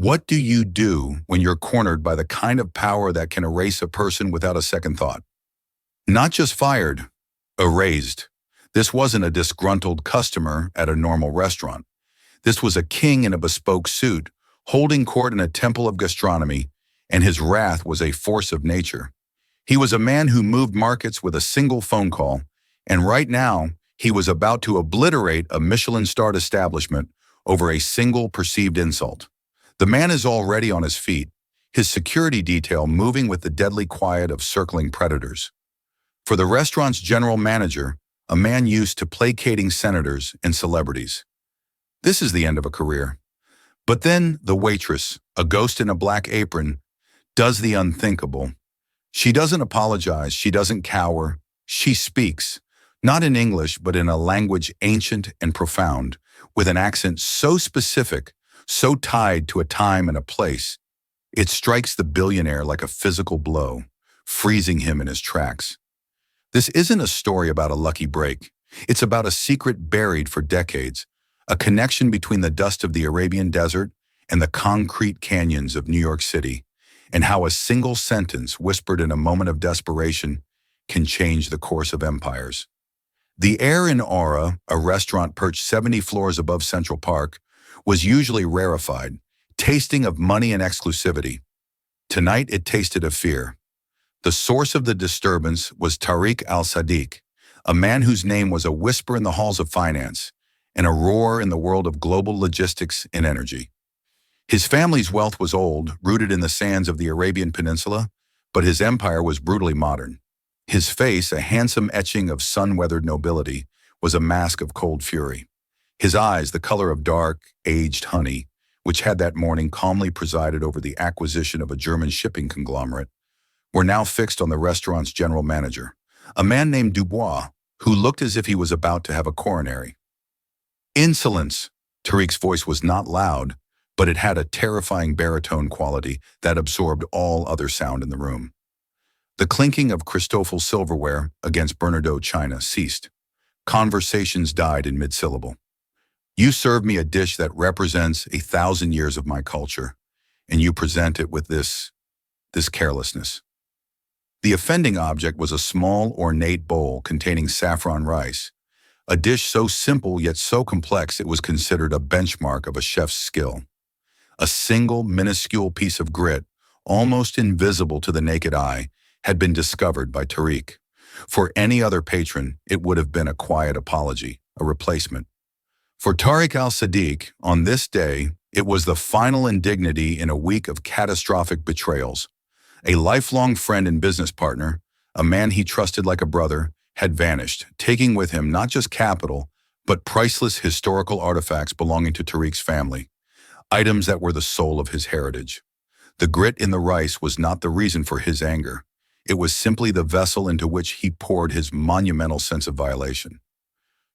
What do you do when you're cornered by the kind of power that can erase a person without a second thought? Not just fired, erased. This wasn't a disgruntled customer at a normal restaurant. This was a king in a bespoke suit, holding court in a temple of gastronomy, and his wrath was a force of nature. He was a man who moved markets with a single phone call, and right now, he was about to obliterate a Michelin-starred establishment over a single perceived insult. The man is already on his feet, his security detail moving with the deadly quiet of circling predators. For the restaurant's general manager, a man used to placating senators and celebrities. This is the end of a career. But then the waitress, a ghost in a black apron, does the unthinkable. She doesn't apologize, she doesn't cower, she speaks, not in English but in a language ancient and profound, with an accent so specific, so tied to a time and a place. It strikes the billionaire like a physical blow, freezing him in his tracks. This isn't a story about a lucky break. It's about a secret buried for decades, a connection between the dust of the Arabian desert and the concrete canyons of New York City, and how a single sentence whispered in a moment of desperation can change the course of empires. The Air in Aura, a restaurant perched 70 floors above Central Park, was usually rarefied, tasting of money and exclusivity. Tonight it tasted of fear. The source of the disturbance was Tariq al-Sadiq, a man whose name was a whisper in the halls of finance and a roar in the world of global logistics and energy. His family's wealth was old, rooted in the sands of the Arabian Peninsula, but his empire was brutally modern. His face, a handsome etching of sun-weathered nobility, was a mask of cold fury. His eyes, the color of dark, aged honey, which had that morning calmly presided over the acquisition of a German shipping conglomerate, were now fixed on the restaurant's general manager, a man named Dubois, who looked as if he was about to have a coronary. Insolence! Tariq's voice was not loud, but it had a terrifying baritone quality that absorbed all other sound in the room. The clinking of Christoffel silverware against Bernardo china ceased. Conversations died in mid-syllable. You serve me a dish that represents 1,000 years of my culture, and you present it with this carelessness. The offending object was a small, ornate bowl containing saffron rice, a dish so simple yet so complex it was considered a benchmark of a chef's skill. A single, minuscule piece of grit, almost invisible to the naked eye, had been discovered by Tariq. For any other patron, it would have been a quiet apology, a replacement. For Tariq al-Sadiq, on this day, it was the final indignity in a week of catastrophic betrayals. A lifelong friend and business partner, a man he trusted like a brother, had vanished, taking with him not just capital, but priceless historical artifacts belonging to Tariq's family, items that were the soul of his heritage. The grit in the rice was not the reason for his anger. It was simply the vessel into which he poured his monumental sense of violation.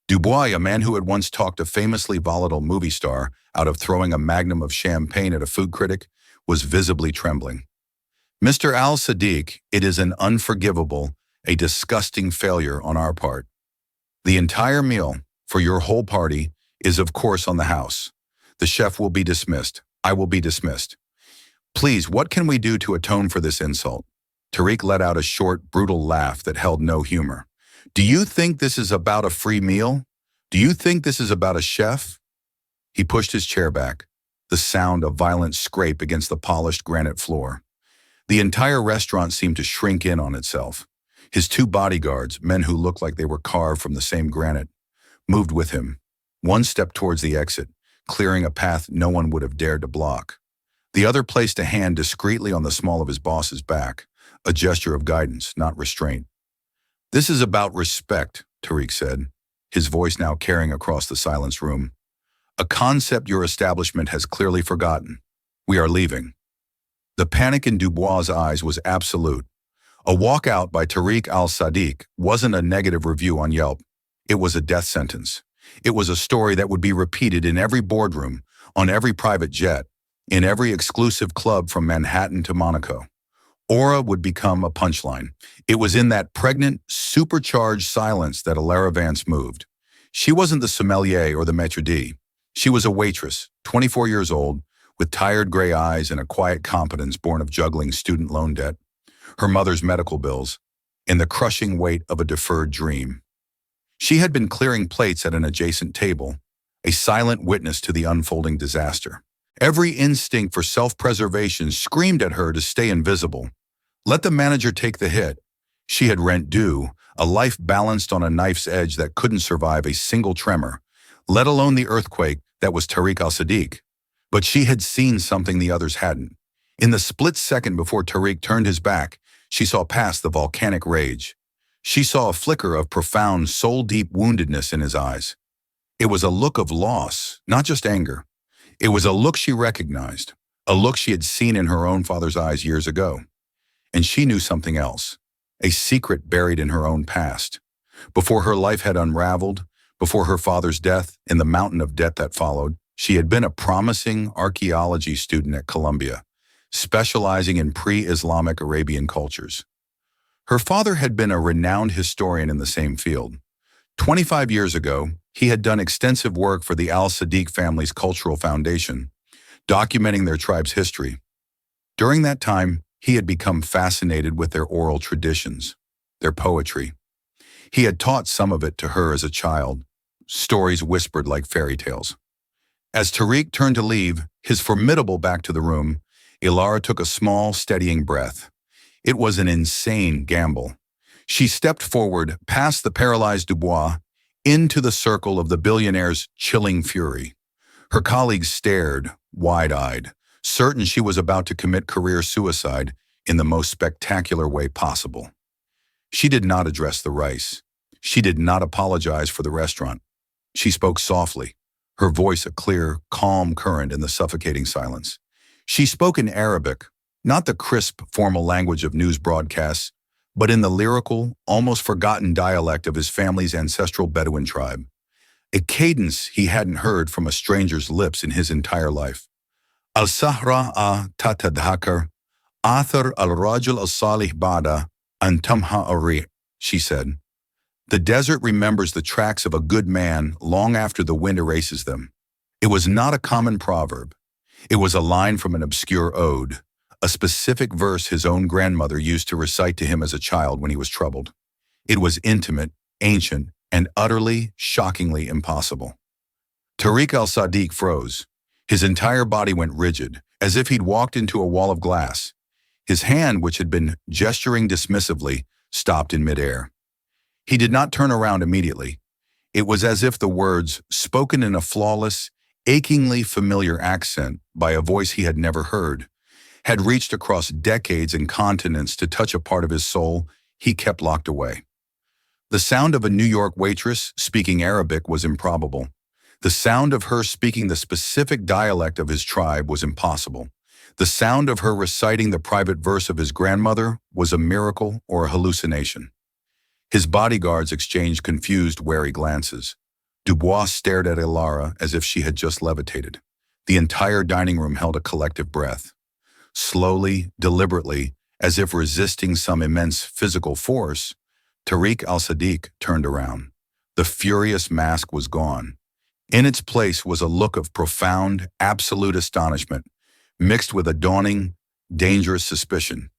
Dubois, a man who had once talked a famously volatile movie star out of throwing a magnum of champagne at a food critic, was visibly trembling. Mr. al-Sadiq, it is an unforgivable, a disgusting failure on our part. The entire meal, for your whole party, is of course on the house. The chef will be dismissed. I will be dismissed. Please, what can we do to atone for this insult? Tariq let out a short, brutal laugh that held no humor. Do you think this is about a free meal? Do you think this is about a chef? He pushed his chair back, the sound of violent scrape against the polished granite floor. The entire restaurant seemed to shrink in on itself. His two bodyguards, men who looked like they were carved from the same granite, moved with him. One stepped towards the exit, clearing a path no one would have dared to block. The other placed a hand discreetly on the small of his boss's back, a gesture of guidance, not restraint. This is about respect, Tariq said, his voice now carrying across the silenced room. A concept your establishment has clearly forgotten. We are leaving. The panic in Dubois' eyes was absolute. A walkout by Tariq al-Sadiq wasn't a negative review on Yelp. It was a death sentence. It was a story that would be repeated in every boardroom, on every private jet, in every exclusive club from Manhattan to Monaco. Aura would become a punchline. It was in that pregnant, supercharged silence that Alara Vance moved. She wasn't the sommelier or the maître d'. She was a waitress, 24 years old, with tired gray eyes and a quiet competence born of juggling student loan debt, her mother's medical bills, and the crushing weight of a deferred dream. She had been clearing plates at an adjacent table, a silent witness to the unfolding disaster. Every instinct for self-preservation screamed at her to stay invisible. Let the manager take the hit. She had rent due, a life balanced on a knife's edge that couldn't survive a single tremor, let alone the earthquake that was Tariq al-Sadiq. But she had seen something the others hadn't. In the split second before Tariq turned his back, she saw past the volcanic rage. She saw a flicker of profound, soul-deep woundedness in his eyes. It was a look of loss, not just anger. It was a look she recognized, a look she had seen in her own father's eyes years ago. And she knew something else, a secret buried in her own past. Before her life had unraveled, before her father's death and the mountain of debt that followed, she had been a promising archaeology student at Columbia, specializing in pre-Islamic Arabian cultures. Her father had been a renowned historian in the same field. 25 years ago, he had done extensive work for the al-Sadiq family's cultural foundation, documenting their tribe's history. During that time, he had become fascinated with their oral traditions, their poetry. He had taught some of it to her as a child, stories whispered like fairy tales. As Tariq turned to leave, his formidable back to the room, Ilara took a small, steadying breath. It was an insane gamble. She stepped forward, past the paralyzed Dubois, into the circle of the billionaire's chilling fury. Her colleagues stared, wide-eyed, certain she was about to commit career suicide in the most spectacular way possible. She did not address the rice. She did not apologize for the restaurant. She spoke softly, her voice a clear, calm current in the suffocating silence. She spoke in Arabic, not the crisp, formal language of news broadcasts, but in the lyrical, almost forgotten dialect of his family's ancestral Bedouin tribe, a cadence he hadn't heard from a stranger's lips in his entire life. Al-Sahra tatadhakar, athar al-Rajul al-Salih bada, an tamha ari, she said. The desert remembers the tracks of a good man long after the wind erases them. It was not a common proverb. It was a line from an obscure ode, a specific verse his own grandmother used to recite to him as a child when he was troubled. It was intimate, ancient, and utterly, shockingly impossible. Tariq al-Sadiq froze. His entire body went rigid, as if he'd walked into a wall of glass. His hand, which had been gesturing dismissively, stopped in midair. He did not turn around immediately. It was as if the words, spoken in a flawless, achingly familiar accent by a voice he had never heard, had reached across decades and continents to touch a part of his soul he kept locked away. The sound of a New York waitress speaking Arabic was improbable. The sound of her speaking the specific dialect of his tribe was impossible. The sound of her reciting the private verse of his grandmother was a miracle or a hallucination. His bodyguards exchanged confused, wary glances. Dubois stared at Ilara as if she had just levitated. The entire dining room held a collective breath. Slowly, deliberately, as if resisting some immense physical force, Tariq al-Sadiq turned around. The furious mask was gone. In its place was a look of profound, absolute astonishment, mixed with a dawning, dangerous suspicion.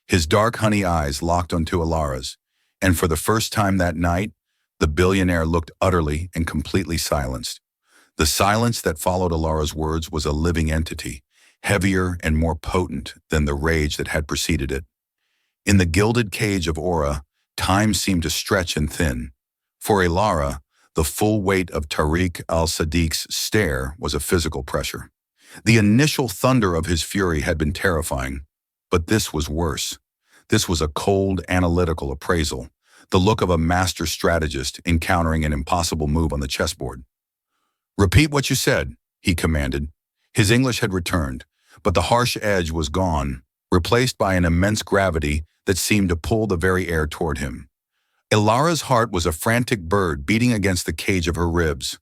His dark honey eyes locked onto Ilara's, and for the first time that night, the billionaire looked utterly and completely silenced. The silence that followed Ilara's words was a living entity, heavier and more potent than the rage that had preceded it. In the gilded cage of aura, time seemed to stretch and thin. For Ilara, the full weight of Tariq al-Sadiq's stare was a physical pressure. The initial thunder of his fury had been terrifying, but this was worse. This was a cold, analytical appraisal, the look of a master strategist encountering an impossible move on the chessboard. "Repeat what you said," he commanded. His English had returned, but the harsh edge was gone, replaced by an immense gravity that seemed to pull the very air toward him. Ilara's heart was a frantic bird beating against the cage of her ribs.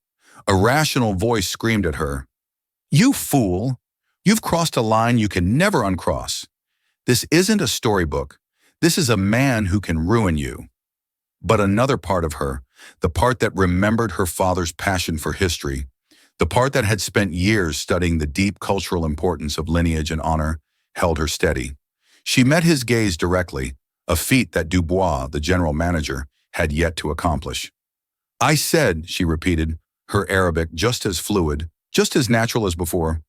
A rational voice screamed at her, "You fool! You've crossed a line you can never uncross. This isn't a storybook. This is a man who can ruin you." But another part of her, the part that remembered her father's passion for history, The part that had spent years studying the deep cultural importance of lineage and honor held her steady. She met his gaze directly, a feat that Dubois, the general manager, had yet to accomplish. I said, she repeated, her Arabic just as fluid, just as natural as before.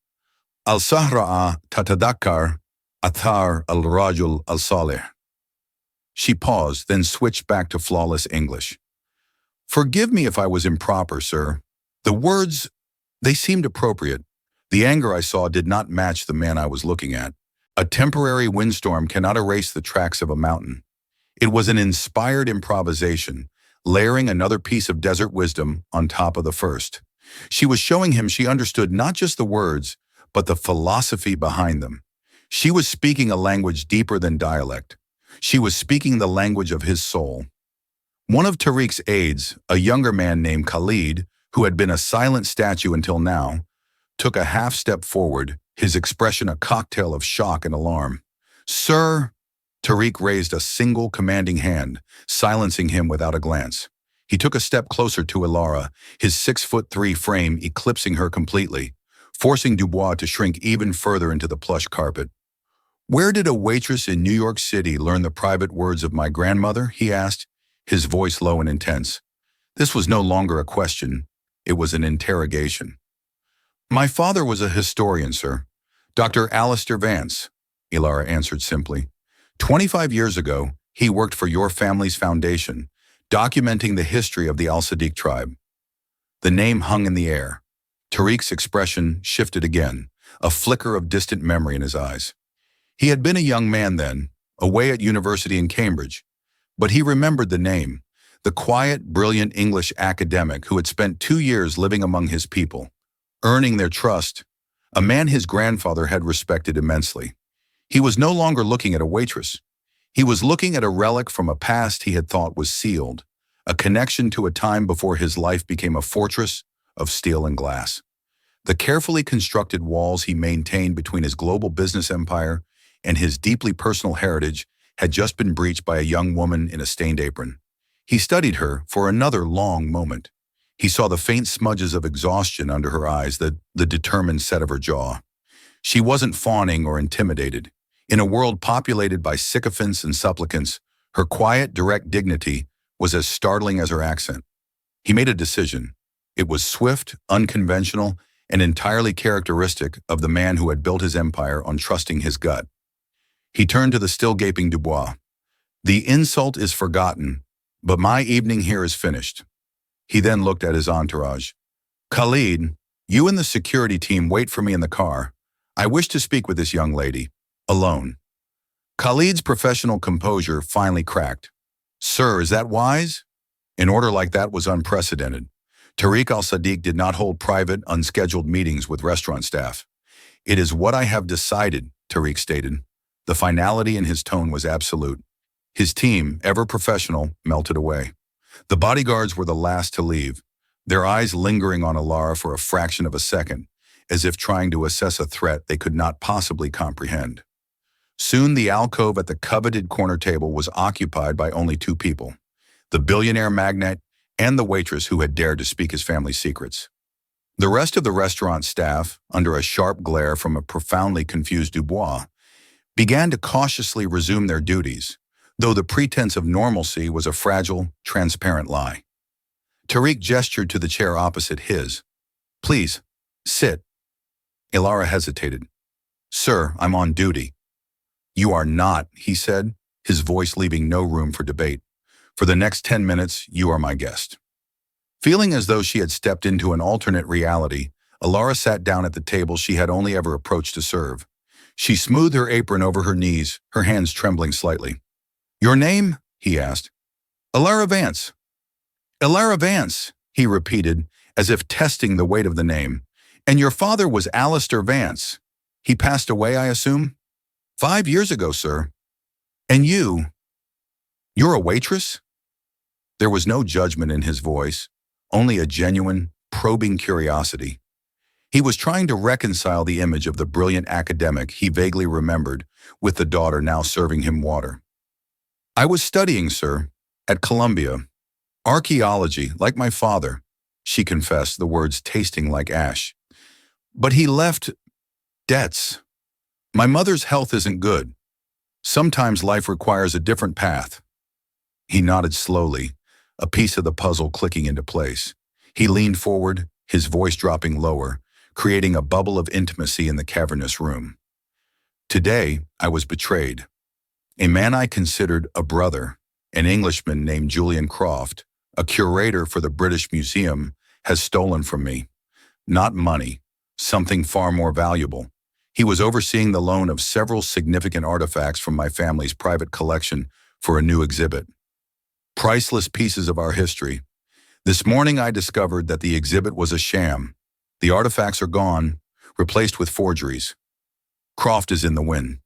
Al-Sahra'a tatadakkar athar al-rajul al-salih. She paused, then switched back to flawless English. Forgive me if I was improper, sir. The words, they seemed appropriate. The anger I saw did not match the man I was looking at. A temporary windstorm cannot erase the tracks of a mountain. It was an inspired improvisation, layering another piece of desert wisdom on top of the first. She was showing him she understood not just the words, but the philosophy behind them. She was speaking a language deeper than dialect. She was speaking the language of his soul. One of Tariq's aides, a younger man named Khalid, who had been a silent statue until now, took a half step forward, his expression a cocktail of shock and alarm. Sir, Tariq raised a single commanding hand, silencing him without a glance. He took a step closer to Ilara, his 6'3" frame eclipsing her completely, forcing Dubois to shrink even further into the plush carpet. Where did a waitress in New York City learn the private words of my grandmother? He asked, his voice low and intense. This was no longer a question. It was an interrogation. My father was a historian, sir. Dr. Alistair Vance, Ilara answered simply. 25 years ago, he worked for your family's foundation, documenting the history of the Al-Sadiq tribe. The name hung in the air. Tariq's expression shifted again, a flicker of distant memory in his eyes. He had been a young man then, away at university in Cambridge, but he remembered the name, the quiet, brilliant English academic who had spent 2 years living among his people, earning their trust, a man his grandfather had respected immensely. He was no longer looking at a waitress. He was looking at a relic from a past he had thought was sealed, a connection to a time before his life became a fortress of steel and glass. The carefully constructed walls he maintained between his global business empire and his deeply personal heritage had just been breached by a young woman in a stained apron. He studied her for another long moment. He saw the faint smudges of exhaustion under her eyes, the determined set of her jaw. She wasn't fawning or intimidated. In a world populated by sycophants and supplicants, her quiet, direct dignity was as startling as her accent. He made a decision. It was swift, unconventional, and entirely characteristic of the man who had built his empire on trusting his gut. He turned to the still gaping Dubois. The insult is forgotten, but my evening here is finished. He then looked at his entourage. Khalid, you and the security team wait for me in the car. I wish to speak with this young lady, alone. Khalid's professional composure finally cracked. Sir, is that wise? An order like that was unprecedented. Tariq al-Sadiq did not hold private, unscheduled meetings with restaurant staff. It is what I have decided, Tariq stated. The finality in his tone was absolute. His team, ever professional, melted away. The bodyguards were the last to leave, their eyes lingering on Ilara for a fraction of a second, as if trying to assess a threat they could not possibly comprehend. Soon the alcove at the coveted corner table was occupied by only 2 people, the billionaire magnate and the waitress who had dared to speak his family's secrets. The rest of the restaurant staff, under a sharp glare from a profoundly confused Dubois, began to cautiously resume their duties, though the pretense of normalcy was a fragile, transparent lie. Tariq gestured to the chair opposite his. Please, sit. Ilara hesitated. Sir, I'm on duty. You are not, he said, his voice leaving no room for debate. For the next 10 minutes, you are my guest. Feeling as though she had stepped into an alternate reality, Ilara sat down at the table she had only ever approached to serve. She smoothed her apron over her knees, her hands trembling slightly. Your name? He asked. Ilara Vance. Ilara Vance, he repeated, as if testing the weight of the name. And your father was Alistair Vance. He passed away, I assume? 5 years ago, sir. And you're a waitress? There was no judgment in his voice, only a genuine, probing curiosity. He was trying to reconcile the image of the brilliant academic he vaguely remembered with the daughter now serving him water. I was studying, sir, at Columbia. Archaeology, like my father. she confessed, the words tasting like ash. But he left debts. My mother's health isn't good. Sometimes life requires a different path. He nodded slowly, a piece of the puzzle clicking into place. He leaned forward, his voice dropping lower, creating a bubble of intimacy in the cavernous room. Today, I was betrayed. A man I considered a brother, an Englishman named Julian Croft, a curator for the British Museum, has stolen from me. Not money, something far more valuable. He was overseeing the loan of several significant artifacts from my family's private collection for a new exhibit. Priceless pieces of our history. This morning I discovered that the exhibit was a sham. The artifacts are gone, replaced with forgeries. Croft is in the win.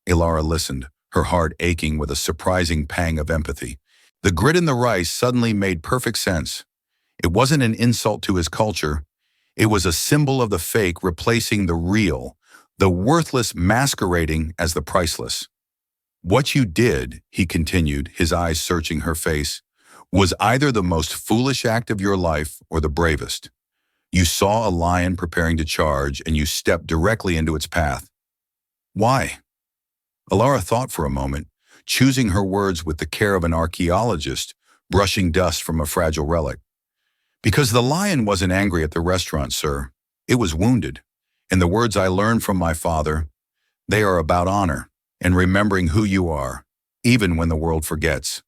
Ilara listened, her heart aching with a surprising pang of empathy. The grit in the rice suddenly made perfect sense. It wasn't an insult to his culture. It was a symbol of the fake replacing the real, the worthless masquerading as the priceless. What you did, he continued, his eyes searching her face, was either the most foolish act of your life or the bravest. You saw a lion preparing to charge and you stepped directly into its path. Why? Ilara thought for a moment, choosing her words with the care of an archaeologist brushing dust from a fragile relic. Because the lion wasn't angry at the restaurant, sir. It was wounded. And the words I learned from my father, they are about honor and remembering who you are, even when the world forgets.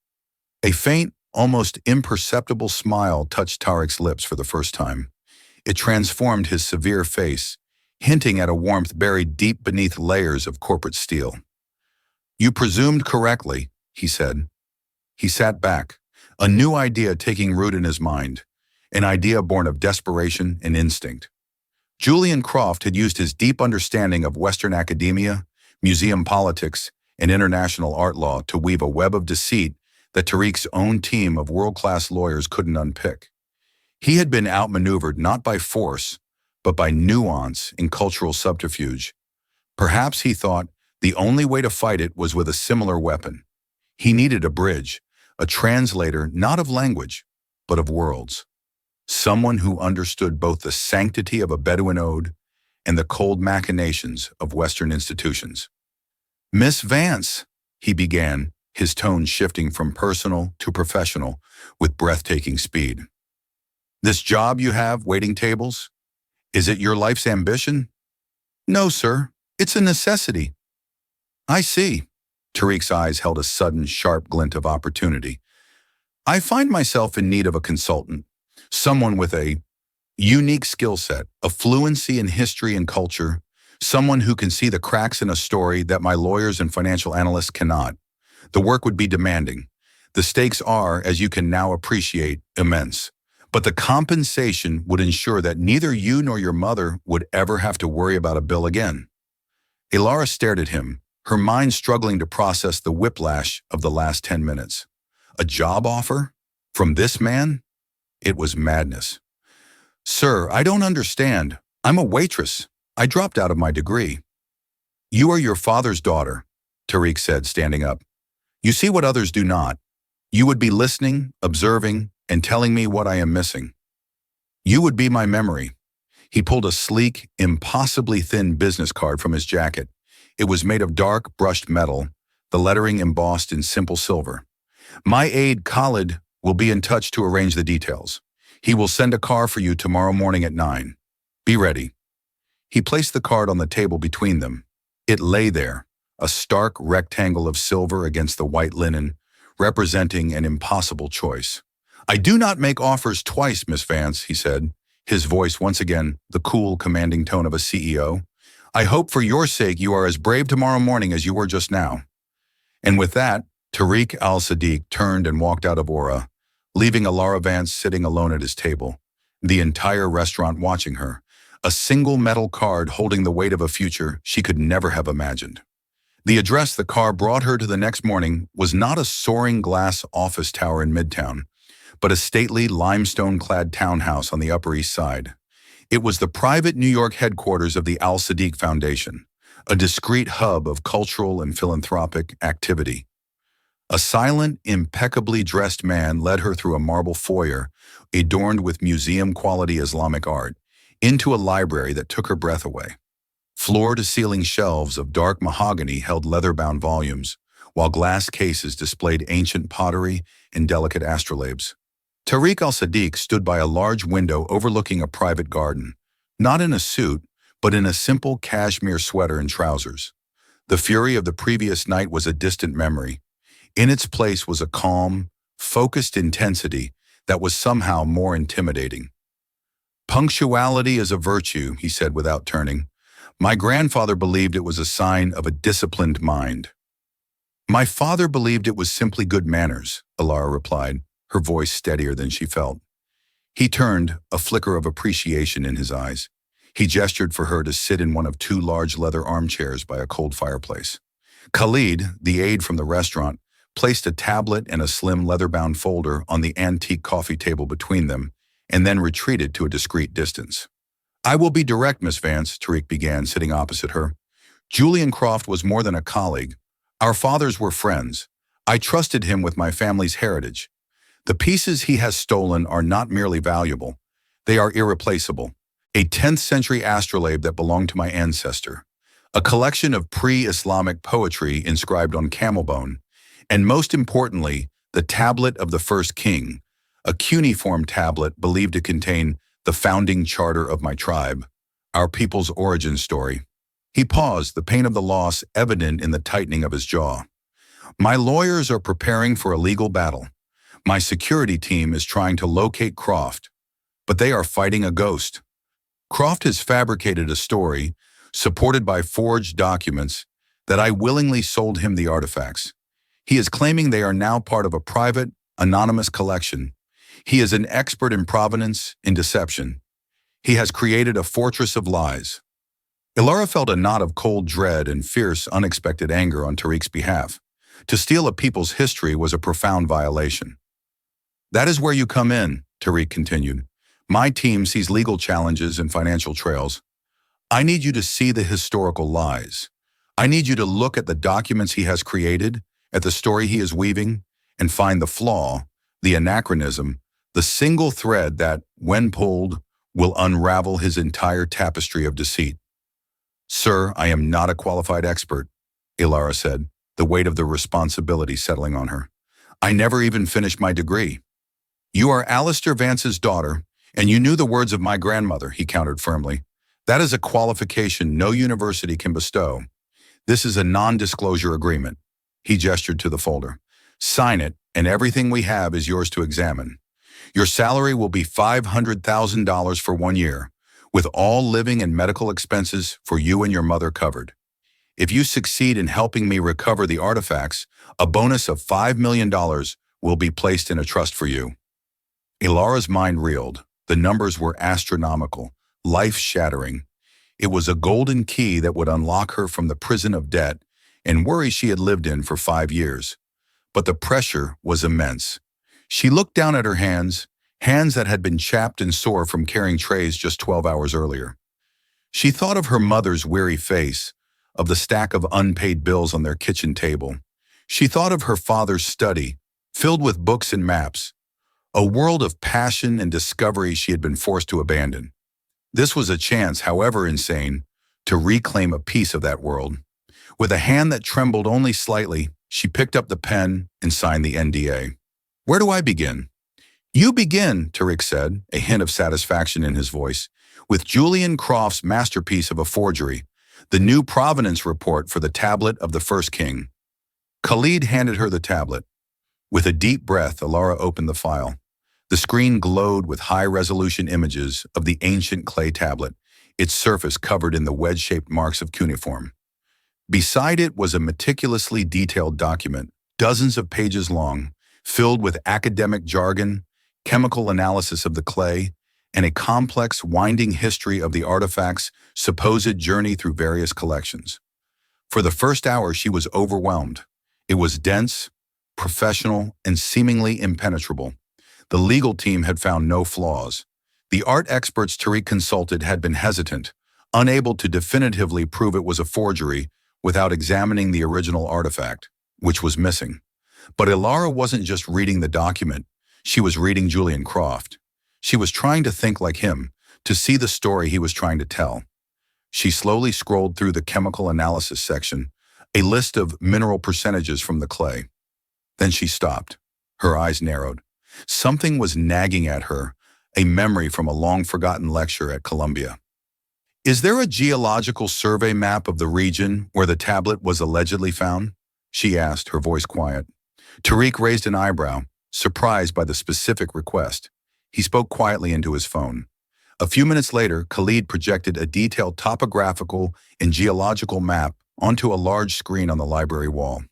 A faint, almost imperceptible smile touched Tariq's lips for the first time. It transformed his severe face, hinting at a warmth buried deep beneath layers of corporate steel. You presumed correctly, he said. He sat back, a new idea taking root in his mind, an idea born of desperation and instinct. Julian Croft had used his deep understanding of Western academia, museum politics, and international art law to weave a web of deceit that Tariq's own team of world-class lawyers couldn't unpick. He had been outmaneuvered not by force, but by nuance and cultural subterfuge. Perhaps he thought the only way to fight it was with a similar weapon. He needed a bridge, a translator not of language, but of worlds. Someone who understood both the sanctity of a Bedouin ode and the cold machinations of Western institutions. Miss Vance, he began, his tone shifting from personal to professional with breathtaking speed. This job you have, waiting tables, is it your life's ambition? No, sir. It's a necessity. I see. Tariq's eyes held a sudden, sharp glint of opportunity. I find myself in need of a consultant, someone with a unique skill set, a fluency in history and culture, someone who can see the cracks in a story that my lawyers and financial analysts cannot. The work would be demanding. The stakes are, as you can now appreciate, immense. But the compensation would ensure that neither you nor your mother would ever have to worry about a bill again. Ilara stared at him, her mind struggling to process the whiplash of the last 10 minutes. A job offer? From this man? It was madness. Sir, I don't understand. I'm a waitress. I dropped out of my degree. You are your father's daughter, Tariq said, standing up. You see what others do not. You would be listening, observing, and telling me what I am missing. You would be my memory. He pulled a sleek, impossibly thin business card from his jacket. It was made of dark, brushed metal, the lettering embossed in simple silver. My aide, Khalid, will be in touch to arrange the details. He will send a car for you tomorrow morning at 9. Be ready. He placed the card on the table between them. It lay there, a stark rectangle of silver against the white linen, representing an impossible choice. I do not make offers twice, Miss Vance, he said, his voice once again the cool, commanding tone of a CEO. I hope for your sake you are as brave tomorrow morning as you were just now. And with that, Tariq al-Sadiq turned and walked out of Aura, leaving Ilara Vance sitting alone at his table, the entire restaurant watching her, a single metal card holding the weight of a future she could never have imagined. The address the car brought her to the next morning was not a soaring glass office tower in Midtown, but a stately limestone-clad townhouse on the Upper East Side. It was the private New York headquarters of the Al-Sadiq Foundation, a discreet hub of cultural and philanthropic activity. A silent, impeccably dressed man led her through a marble foyer, adorned with museum-quality Islamic art, into a library that took her breath away. Floor-to-ceiling shelves of dark mahogany held leather-bound volumes, while glass cases displayed ancient pottery and delicate astrolabes. Tariq al-Sadiq stood by a large window overlooking a private garden, not in a suit, but in a simple cashmere sweater and trousers. The fury of the previous night was a distant memory. In its place was a calm, focused intensity that was somehow more intimidating. "Punctuality is a virtue," he said without turning. "My grandfather believed it was a sign of a disciplined mind." "My father believed it was simply good manners," Alara replied, her voice steadier than she felt. He turned, a flicker of appreciation in his eyes. He gestured for her to sit in one of two large leather armchairs by a cold fireplace. Khalid, the aide from the restaurant, placed a tablet and a slim leather-bound folder on the antique coffee table between them, and then retreated to a discreet distance. "I will be direct, Miss Vance," Tariq began, sitting opposite her. "Julian Croft was more than a colleague. Our fathers were friends. I trusted him with my family's heritage. The pieces he has stolen are not merely valuable. They are irreplaceable. A 10th century astrolabe that belonged to my ancestor, a collection of pre-Islamic poetry inscribed on camel bone, and most importantly, the tablet of the first king, a cuneiform tablet believed to contain the founding charter of my tribe, our people's origin story." He paused, the pain of the loss evident in the tightening of his jaw. "My lawyers are preparing for a legal battle. My security team is trying to locate Croft, but they are fighting a ghost. Croft has fabricated a story, supported by forged documents, that I willingly sold him the artifacts. He is claiming they are now part of a private, anonymous collection. He is an expert in provenance, in deception. He has created a fortress of lies." Ilara felt a knot of cold dread and fierce, unexpected anger on Tariq's behalf. To steal a people's history was a profound violation. "That is where you come in," Tariq continued. "My team sees legal challenges and financial trails. I need you to see the historical lies. I need you to look at the documents he has created, at the story he is weaving, and find the flaw, the anachronism, the single thread that, when pulled, will unravel his entire tapestry of deceit." "Sir, I am not a qualified expert," Ilara said, the weight of the responsibility settling on her. "I never even finished my degree." "You are Alistair Vance's daughter, and you knew the words of my grandmother," he countered firmly. "That is a qualification no university can bestow. This is a non-disclosure agreement." He gestured to the folder. "Sign it, and everything we have is yours to examine. Your salary will be $500,000 for 1 year, with all living and medical expenses for you and your mother covered. If you succeed in helping me recover the artifacts, a bonus of $5 million will be placed in a trust for you." Ilara's mind reeled. The numbers were astronomical, life-shattering. It was a golden key that would unlock her from the prison of debt and worry she had lived in for 5 years. But the pressure was immense. She looked down at her hands that had been chapped and sore from carrying trays just 12 hours earlier. She thought of her mother's weary face, of the stack of unpaid bills on their kitchen table. She thought of her father's study, filled with books and maps, a world of passion and discovery she had been forced to abandon. This was a chance, however insane, to reclaim a piece of that world. With a hand that trembled only slightly, she picked up the pen and signed the NDA. "Where do I begin?" "You begin," Tariq said, a hint of satisfaction in his voice, "with Julian Croft's masterpiece of a forgery, the new provenance report for the tablet of the first king." Khalid handed her the tablet. With a deep breath, Ilara opened the file. The screen glowed with high-resolution images of the ancient clay tablet, its surface covered in the wedge-shaped marks of cuneiform. Beside it was a meticulously detailed document, dozens of pages long, filled with academic jargon, chemical analysis of the clay, and a complex, winding history of the artifact's supposed journey through various collections. For the first hour, she was overwhelmed. It was dense, professional, and seemingly impenetrable. The legal team had found no flaws. The art experts Tariq consulted had been hesitant, unable to definitively prove it was a forgery without examining the original artifact, which was missing. But Ilara wasn't just reading the document, she was reading Julian Croft. She was trying to think like him, to see the story he was trying to tell. She slowly scrolled through the chemical analysis section, a list of mineral percentages from the clay. Then she stopped. Her eyes narrowed. Something was nagging at her, a memory from a long-forgotten lecture at Columbia. "Is there a geological survey map of the region where the tablet was allegedly found?" she asked, her voice quiet. Tariq raised an eyebrow, surprised by the specific request. He spoke quietly into his phone. A few minutes later, Khalid projected a detailed topographical and geological map onto a large screen on the library wall.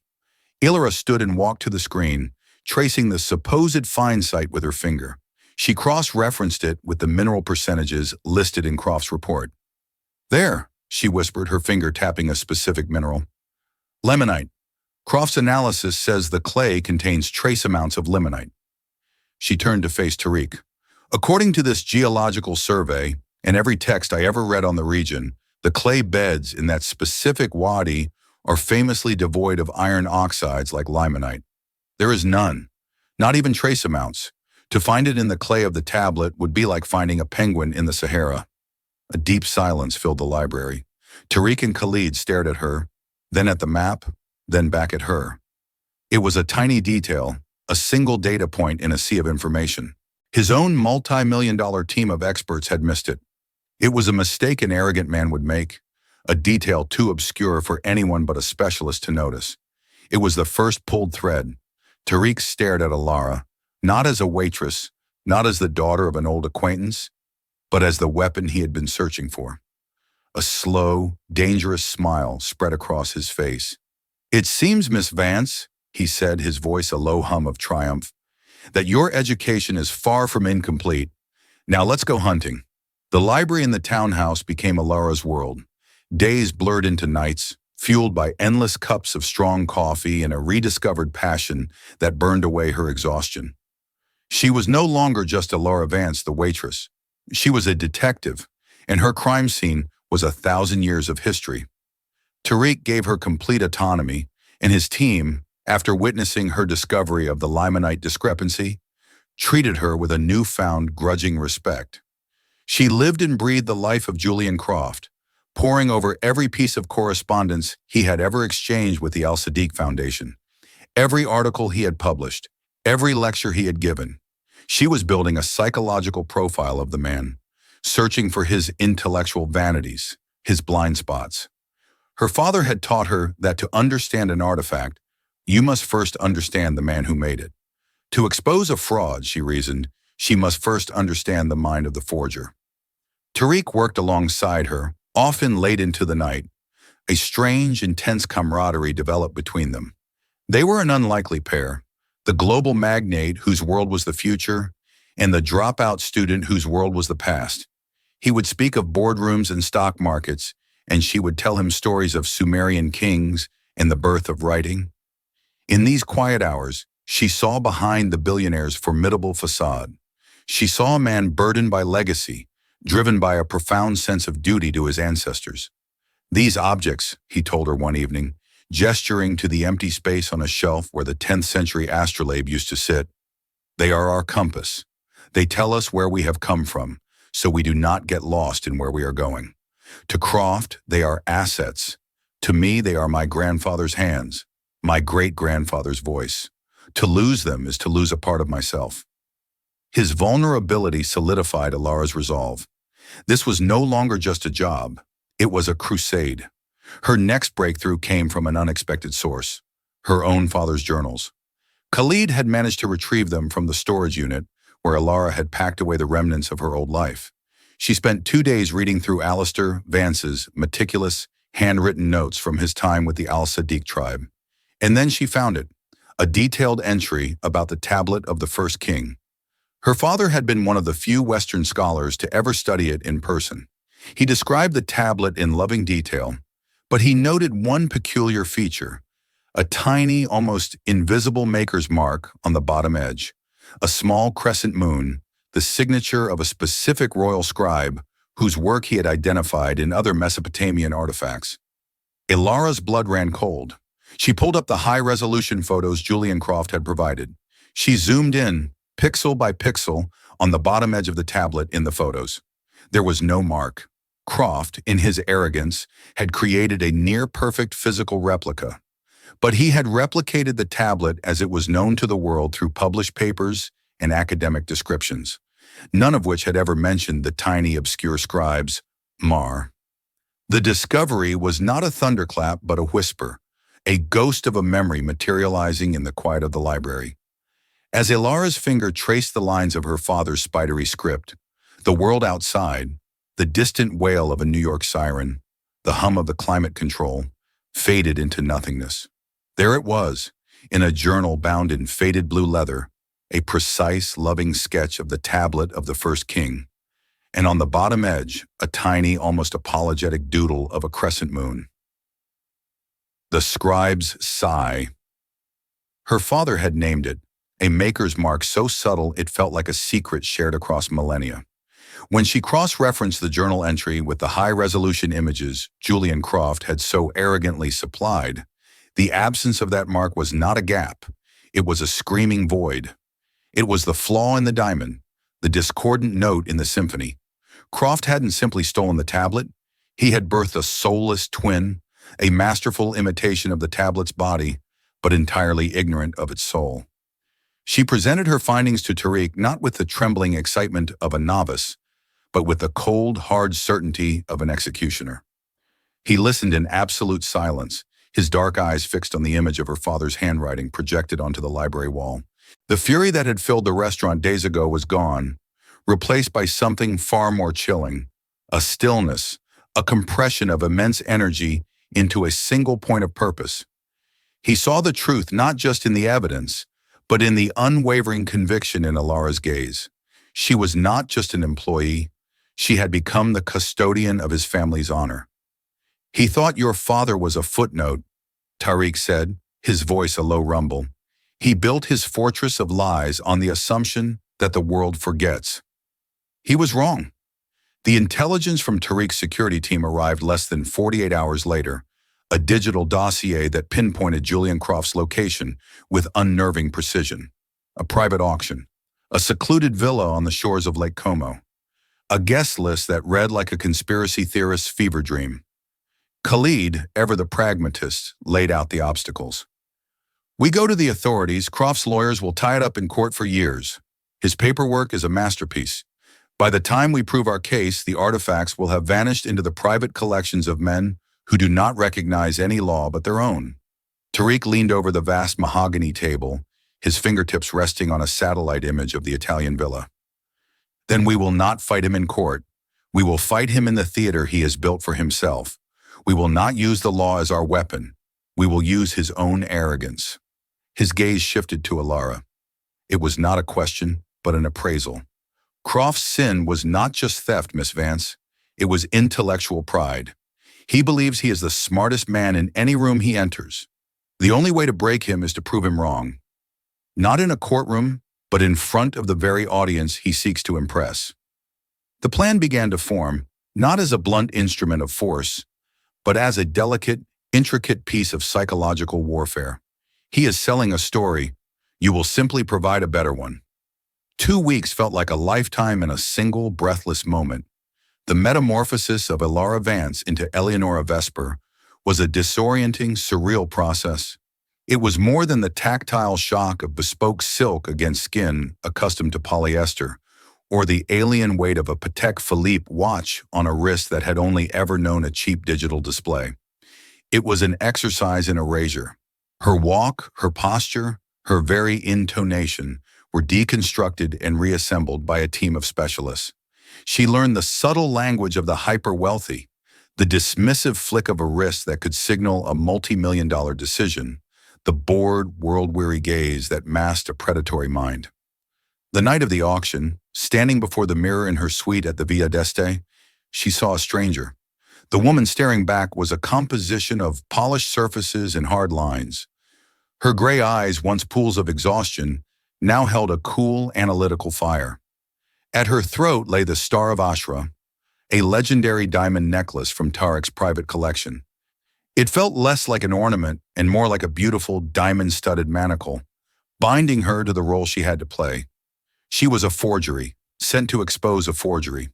Ilara stood and walked to the screen, tracing the supposed find site with her finger. She cross-referenced it with the mineral percentages listed in Croft's report. "There," she whispered, her finger tapping a specific mineral. "Limonite. Croft's analysis says the clay contains trace amounts of limonite." She turned to face Tariq. "According to this geological survey, and every text I ever read on the region, the clay beds in that specific wadi are famously devoid of iron oxides like limonite. There is none, not even trace amounts. To find it in the clay of the tablet would be like finding a penguin in the Sahara." A deep silence filled the library. Tariq and Khalid stared at her, then at the map, then back at her. It was a tiny detail, a single data point in a sea of information. His own multi-million-dollar team of experts had missed it. It was a mistake an arrogant man would make, a detail too obscure for anyone but a specialist to notice. It was the first pulled thread. Tariq stared at Ilara, not as a waitress, not as the daughter of an old acquaintance, but as the weapon he had been searching for. A slow, dangerous smile spread across his face. "It seems, Miss Vance," he said, his voice a low hum of triumph, "that your education is far from incomplete. Now let's go hunting." The library in the townhouse became Ilara's world. Days blurred into nights, fueled by endless cups of strong coffee and a rediscovered passion that burned away her exhaustion. She was no longer just Ilara Vance, the waitress. She was a detective, and her crime scene was 1,000 years of history. Tariq gave her complete autonomy, and his team, after witnessing her discovery of the limonite discrepancy, treated her with a newfound grudging respect. She lived and breathed the life of Julian Croft, poring over every piece of correspondence he had ever exchanged with the Al-Sadiq Foundation, every article he had published, every lecture he had given. She was building a psychological profile of the man, searching for his intellectual vanities, his blind spots. Her father had taught her that to understand an artifact, you must first understand the man who made it. To expose a fraud, she reasoned, she must first understand the mind of the forger. Tariq worked alongside her, often late into the night. A strange, intense camaraderie developed between them. They were an unlikely pair, the global magnate whose world was the future, and the dropout student whose world was the past. He would speak of boardrooms and stock markets, and she would tell him stories of Sumerian kings and the birth of writing. In these quiet hours, she saw behind the billionaire's formidable facade. She saw a man burdened by legacy, driven by a profound sense of duty to his ancestors. "These objects," he told her one evening, gesturing to the empty space on a shelf where the 10th century astrolabe used to sit, "they are our compass. They tell us where we have come from, so we do not get lost in where we are going. To Croft, they are assets. To me, they are my grandfather's hands, my great-grandfather's voice. To lose them is to lose a part of myself." His vulnerability solidified Ilara's resolve. This was no longer just a job. It was a crusade. Her next breakthrough came from an unexpected source, her own father's journals. Khalid had managed to retrieve them from the storage unit, where Ilara had packed away the remnants of her old life. She spent 2 days reading through Alistair Vance's meticulous, handwritten notes from his time with the Al-Sadiq tribe. And then she found it, a detailed entry about the tablet of the first king. Her father had been one of the few Western scholars to ever study it in person. He described the tablet in loving detail, but he noted one peculiar feature, a tiny, almost invisible maker's mark on the bottom edge, a small crescent moon, the signature of a specific royal scribe whose work he had identified in other Mesopotamian artifacts. Ilara's blood ran cold. She pulled up the high-resolution photos Julian Croft had provided. She zoomed in, pixel by pixel, on the bottom edge of the tablet in the photos. There was no mark. Croft, in his arrogance, had created a near-perfect physical replica. But he had replicated the tablet as it was known to the world through published papers and academic descriptions, none of which had ever mentioned the tiny, obscure scribe's Mar. The discovery was not a thunderclap but a whisper, a ghost of a memory materializing in the quiet of the library. As Ilara's finger traced the lines of her father's spidery script, the world outside, the distant wail of a New York siren, the hum of the climate control, faded into nothingness. There it was, in a journal bound in faded blue leather, a precise, loving sketch of the tablet of the first king, and on the bottom edge, a tiny, almost apologetic doodle of a crescent moon. The scribe's sigh. Her father had named it, a maker's mark so subtle it felt like a secret shared across millennia. When she cross-referenced the journal entry with the high-resolution images Julian Croft had so arrogantly supplied, the absence of that mark was not a gap, it was a screaming void. It was the flaw in the diamond, the discordant note in the symphony. Croft hadn't simply stolen the tablet, he had birthed a soulless twin, a masterful imitation of the tablet's body, but entirely ignorant of its soul. She presented her findings to Tariq not with the trembling excitement of a novice, but with the cold, hard certainty of an executioner. He listened in absolute silence, his dark eyes fixed on the image of her father's handwriting projected onto the library wall. The fury that had filled the restaurant days ago was gone, replaced by something far more chilling, a stillness, a compression of immense energy into a single point of purpose. He saw the truth not just in the evidence, but in the unwavering conviction in Ilara's gaze. She was not just an employee, she had become the custodian of his family's honor. He thought your father was a footnote, Tariq said, his voice a low rumble. He built his fortress of lies on the assumption that the world forgets. He was wrong. The intelligence from Tariq's security team arrived less than 48 hours later, a digital dossier that pinpointed Julian Croft's location with unnerving precision. A private auction, a secluded villa on the shores of Lake Como, a guest list that read like a conspiracy theorist's fever dream. Khalid, ever the pragmatist, laid out the obstacles. We go to the authorities, Croft's lawyers will tie it up in court for years. His paperwork is a masterpiece. By the time we prove our case, the artifacts will have vanished into the private collections of men who do not recognize any law but their own. Tariq leaned over the vast mahogany table, his fingertips resting on a satellite image of the Italian villa. Then we will not fight him in court. We will fight him in the theater he has built for himself. We will not use the law as our weapon. We will use his own arrogance. His gaze shifted to Ilara. It was not a question, but an appraisal. Croft's sin was not just theft, Miss Vance. It was intellectual pride. He believes he is the smartest man in any room he enters. The only way to break him is to prove him wrong. Not in a courtroom, but in front of the very audience he seeks to impress. The plan began to form, not as a blunt instrument of force, but as a delicate, intricate piece of psychological warfare. He is selling a story. You will simply provide a better one. 2 weeks felt like a lifetime in a single, breathless moment. The metamorphosis of Ilara Vance into Eleonora Vesper was a disorienting, surreal process. It was more than the tactile shock of bespoke silk against skin accustomed to polyester, or the alien weight of a Patek Philippe watch on a wrist that had only ever known a cheap digital display. It was an exercise in erasure. Her walk, her posture, her very intonation were deconstructed and reassembled by a team of specialists. She learned the subtle language of the hyper-wealthy, the dismissive flick of a wrist that could signal a multi-million-dollar decision, the bored, world-weary gaze that masked a predatory mind. The night of the auction, standing before the mirror in her suite at the Via d'Este, she saw a stranger. The woman staring back was a composition of polished surfaces and hard lines. Her gray eyes, once pools of exhaustion, now held a cool, analytical fire. At her throat lay the Star of Ashra, a legendary diamond necklace from Tariq's private collection. It felt less like an ornament and more like a beautiful diamond-studded manacle, binding her to the role she had to play. She was a forgery, sent to expose a forgery.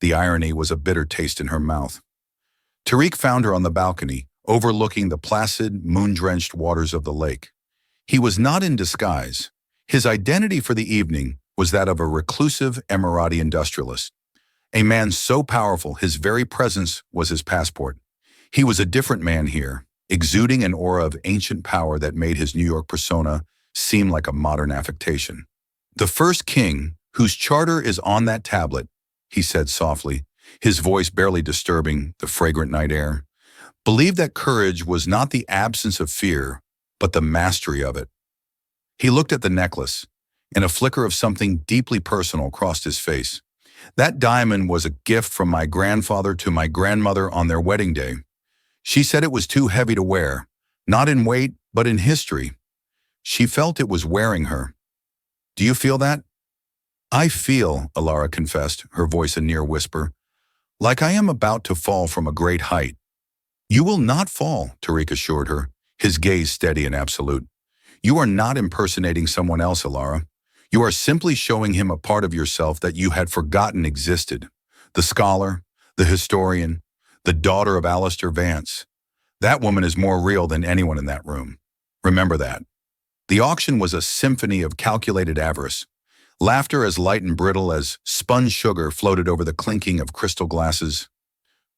The irony was a bitter taste in her mouth. Tariq found her on the balcony, overlooking the placid, moon-drenched waters of the lake. He was not in disguise. His identity for the evening was that of a reclusive Emirati industrialist, a man so powerful his very presence was his passport. He was a different man here, exuding an aura of ancient power that made his New York persona seem like a modern affectation. "The first king, whose charter is on that tablet," he said softly, his voice barely disturbing the fragrant night air, "believed that courage was not the absence of fear, but the mastery of it." He looked at the necklace, and a flicker of something deeply personal crossed his face. "That diamond was a gift from my grandfather to my grandmother on their wedding day. She said it was too heavy to wear, not in weight, but in history. She felt it was wearing her. Do you feel that?" "I feel," Alara confessed, her voice a near whisper, "like I am about to fall from a great height." "You will not fall," Tariq assured her, his gaze steady and absolute. "You are not impersonating someone else, Alara. You are simply showing him a part of yourself that you had forgotten existed. The scholar, the historian, the daughter of Alistair Vance. That woman is more real than anyone in that room. Remember that." The auction was a symphony of calculated avarice. Laughter as light and brittle as spun sugar floated over the clinking of crystal glasses.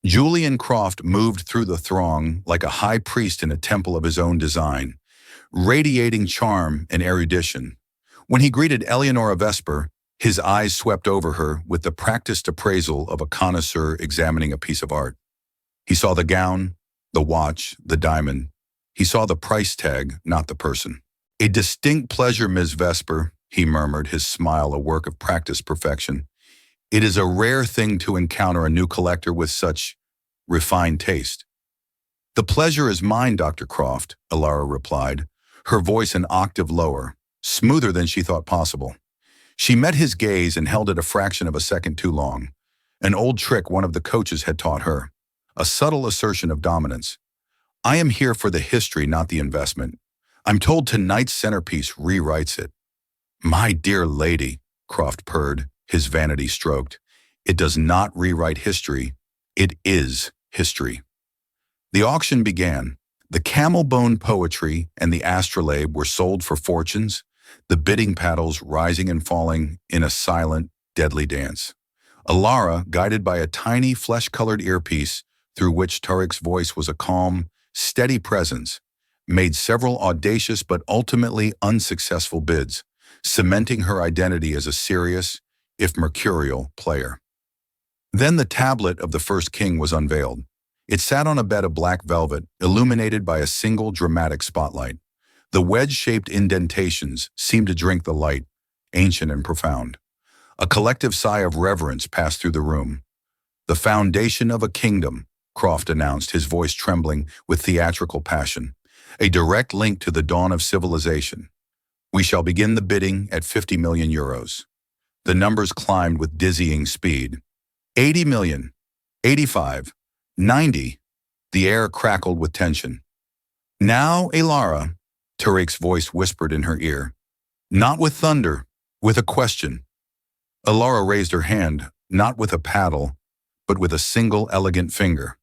Julian Croft moved through the throng like a high priest in a temple of his own design, radiating charm and erudition. When he greeted Eleonora Vesper, his eyes swept over her with the practiced appraisal of a connoisseur examining a piece of art. He saw the gown, the watch, the diamond. He saw the price tag, not the person. "A distinct pleasure, Ms. Vesper," he murmured, his smile a work of practiced perfection. "It is a rare thing to encounter a new collector with such refined taste." "The pleasure is mine, Dr. Croft," Alara replied, her voice an octave lower, smoother than she thought possible. She met his gaze and held it a fraction of a second too long, an old trick one of the coaches had taught her, a subtle assertion of dominance. "I am here for the history, not the investment. I'm told tonight's centerpiece rewrites it." "My dear lady," Croft purred, his vanity stroked, "it does not rewrite history. It is history." The auction began. The camel-bone poetry and the astrolabe were sold for fortunes, the bidding paddles rising and falling in a silent, deadly dance. Alara, guided by a tiny, flesh-colored earpiece through which Tariq's voice was a calm, steady presence, made several audacious but ultimately unsuccessful bids, cementing her identity as a serious, if mercurial, player. Then the tablet of the first king was unveiled. It sat on a bed of black velvet, illuminated by a single dramatic spotlight. The wedge-shaped indentations seemed to drink the light, ancient and profound. A collective sigh of reverence passed through the room. "The foundation of a kingdom," Croft announced, his voice trembling with theatrical passion. "A direct link to the dawn of civilization. We shall begin the bidding at 50 million euros. The numbers climbed with dizzying speed. 80 million, 85, 90. The air crackled with tension. "Now, Alara," Tariq's voice whispered in her ear. "Not with thunder, with a question." Alara raised her hand, not with a paddle, but with a single elegant finger.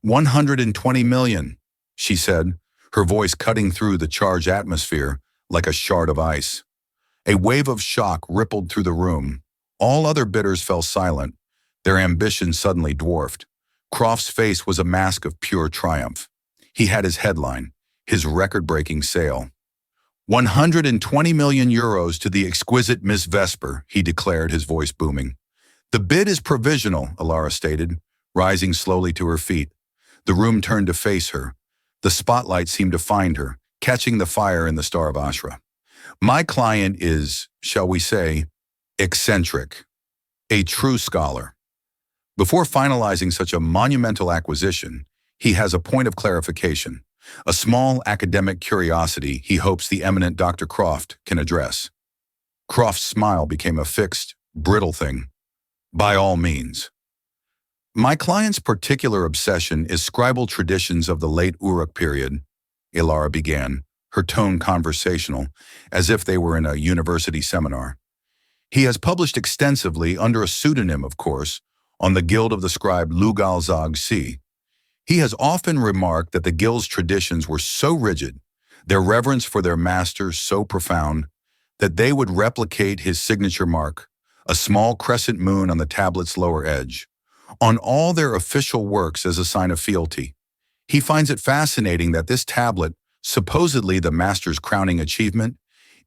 120 million, she said, her voice cutting through the charged atmosphere like a shard of ice. A wave of shock rippled through the room. All other bidders fell silent, their ambition suddenly dwarfed. Croft's face was a mask of pure triumph. He had his headline, his record-breaking sale. 120 million euros to the exquisite Miss Vesper, he declared, his voice booming. "The bid is provisional," Alara stated, rising slowly to her feet. The room turned to face her. The spotlight seemed to find her, catching the fire in the Star of Ashra. "My client is, shall we say, eccentric, a true scholar. Before finalizing such a monumental acquisition, he has a point of clarification, a small academic curiosity he hopes the eminent Dr. Croft can address." Croft's smile became a fixed, brittle thing. "By all means." My client's particular obsession is scribal traditions of the late Uruk period, Ilara began, her tone conversational, as if they were in a university seminar. He has published extensively, under a pseudonym of course, on the Guild of the Scribe Lugal Zog C. He has often remarked that the Guild's traditions were so rigid, their reverence for their masters so profound, that they would replicate his signature mark, a small crescent moon on the tablet's lower edge, on all their official works as a sign of fealty. He finds it fascinating that this tablet, supposedly the master's crowning achievement,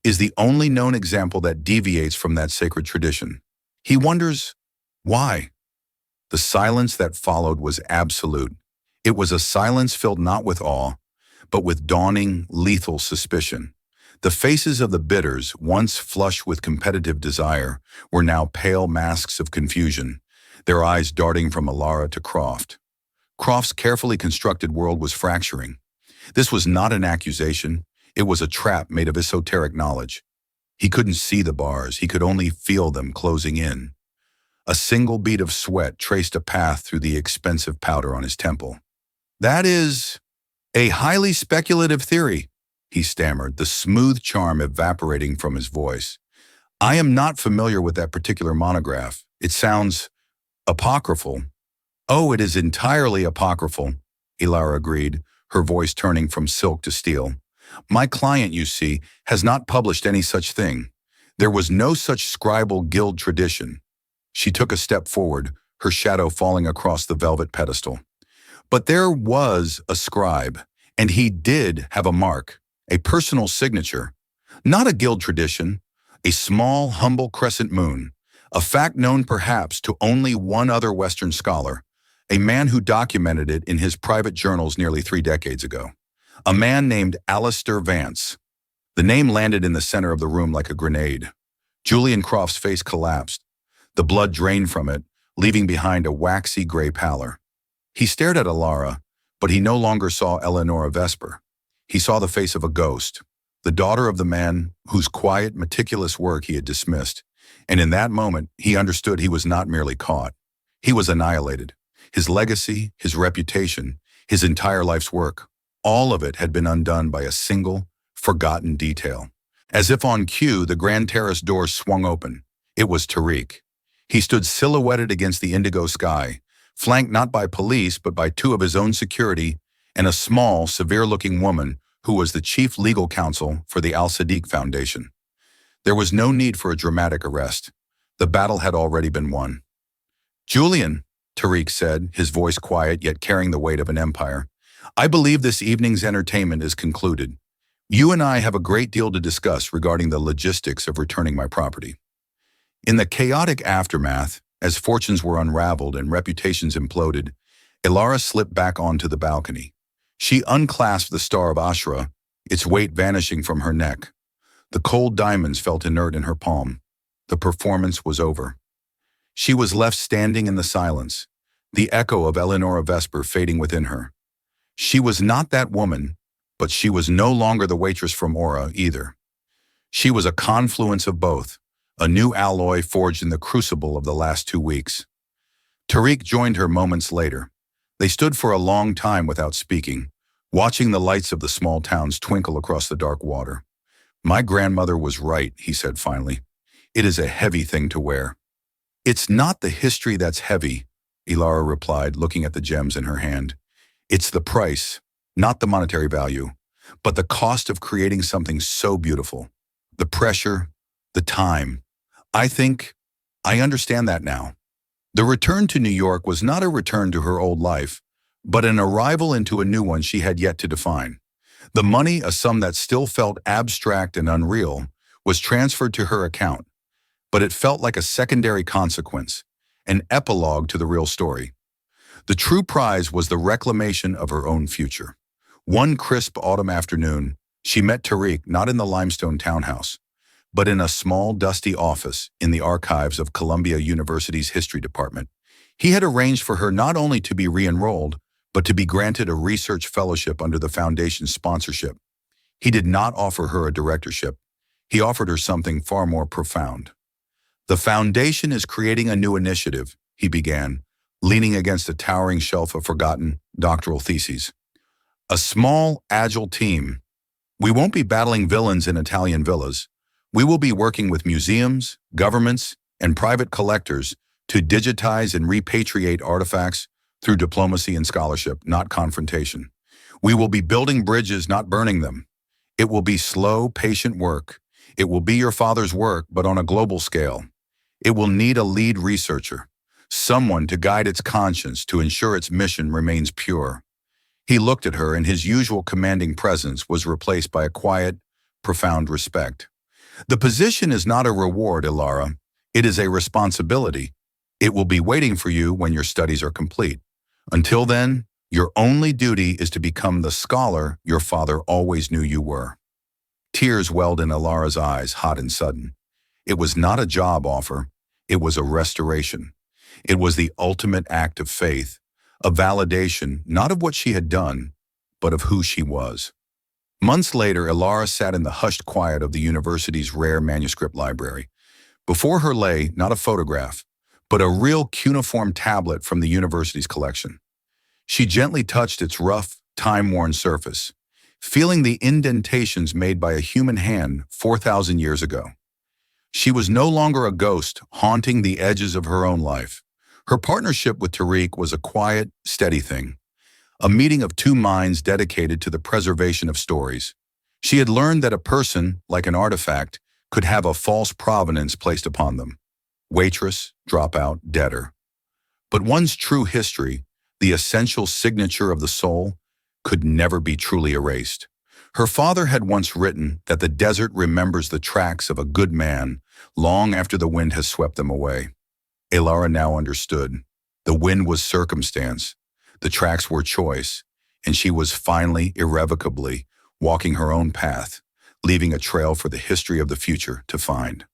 is the only known example that deviates from that sacred tradition. He wonders, why? The silence that followed was absolute. It was a silence filled not with awe, but with dawning, lethal suspicion. The faces of the bidders, once flushed with competitive desire, were now pale masks of confusion, their eyes darting from Ilara to Croft. Croft's carefully constructed world was fracturing. This was not an accusation. It was a trap made of esoteric knowledge. He couldn't see the bars. He could only feel them closing in. A single bead of sweat traced a path through the expensive powder on his temple. "That is a highly speculative theory," he stammered, the smooth charm evaporating from his voice. "I am not familiar with that particular monograph. It sounds apocryphal." "Oh, it is entirely apocryphal," Ilara agreed, her voice turning from silk to steel. "My client, you see, has not published any such thing. There was no such scribal guild tradition." She took a step forward, her shadow falling across the velvet pedestal. "But there was a scribe, and he did have a mark, a personal signature. Not a guild tradition, a small, humble crescent moon, a fact known perhaps to only one other Western scholar, a man who documented it in his private journals nearly 3 decades ago. A man named Alistair Vance." The name landed in the center of the room like a grenade. Julian Croft's face collapsed. The blood drained from it, leaving behind a waxy gray pallor. He stared at Ilara, but he no longer saw Eleonora Vesper. He saw the face of a ghost, the daughter of the man whose quiet, meticulous work he had dismissed. And in that moment, he understood he was not merely caught. He was annihilated. His legacy, his reputation, his entire life's work, all of it had been undone by a single, forgotten detail. As if on cue, the grand terrace door swung open. It was Tariq. He stood silhouetted against the indigo sky, flanked not by police but by 2 of his own security and a small, severe-looking woman who was the chief legal counsel for the Al-Sadiq Foundation. There was no need for a dramatic arrest. The battle had already been won. "Julian," Tariq said, his voice quiet yet carrying the weight of an empire, "I believe this evening's entertainment is concluded. You and I have a great deal to discuss regarding the logistics of returning my property." In the chaotic aftermath, as fortunes were unraveled and reputations imploded, Ilara slipped back onto the balcony. She unclasped the Star of Ashra, its weight vanishing from her neck. The cold diamonds felt inert in her palm. The performance was over. She was left standing in the silence, the echo of Eleonora Vesper fading within her. She was not that woman, but she was no longer the waitress from Aura either. She was a confluence of both, a new alloy forged in the crucible of the last 2 weeks. Tariq joined her moments later. They stood for a long time without speaking, watching the lights of the small towns twinkle across the dark water. "My grandmother was right," he said finally. "It is a heavy thing to wear." "It's not the history that's heavy," Ilara replied, looking at the gems in her hand. "It's the price, not the monetary value, but the cost of creating something so beautiful. The pressure, the time. I understand that now." The return to New York was not a return to her old life, but an arrival into a new one she had yet to define. The money, a sum that still felt abstract and unreal, was transferred to her account, but it felt like a secondary consequence, an epilogue to the real story. The true prize was the reclamation of her own future. One crisp autumn afternoon, she met Tariq not in the limestone townhouse, but in a small, dusty office in the archives of Columbia University's history department. He had arranged for her not only to be re-enrolled, but to be granted a research fellowship under the foundation's sponsorship. He did not offer her a directorship. He offered her something far more profound. "The foundation is creating a new initiative," he began, leaning against a towering shelf of forgotten doctoral theses. A small, agile team. We won't be battling villains in Italian villas. We will be working with museums, governments, and private collectors to digitize and repatriate artifacts through diplomacy and scholarship, not confrontation. We will be building bridges, not burning them. It will be slow, patient work. It will be your father's work, but on a global scale. It will need a lead researcher, someone to guide its conscience to ensure its mission remains pure. He looked at her, and his usual commanding presence was replaced by a quiet, profound respect. The position is not a reward, Ilara. It is a responsibility. It will be waiting for you when your studies are complete. Until then, your only duty is to become the scholar your father always knew you were. Tears welled in Ilara's eyes, hot and sudden. It was not a job offer. It was a restoration. It was the ultimate act of faith, a validation not of what she had done, but of who she was. Months later, Ilara sat in the hushed quiet of the university's rare manuscript library. Before her lay not a photograph, but a real cuneiform tablet from the university's collection. She gently touched its rough, time-worn surface, feeling the indentations made by a human hand 4,000 years ago. She was no longer a ghost haunting the edges of her own life. Her partnership with Tariq was a quiet, steady thing, a meeting of two minds dedicated to the preservation of stories. She had learned that a person, like an artifact, could have a false provenance placed upon them. Waitress, dropout, debtor. But one's true history, the essential signature of the soul, could never be truly erased. Her father had once written that the desert remembers the tracks of a good man long after the wind has swept them away. Ilara now understood. The wind was circumstance, the tracks were choice, and she was finally, irrevocably, walking her own path, leaving a trail for the history of the future to find.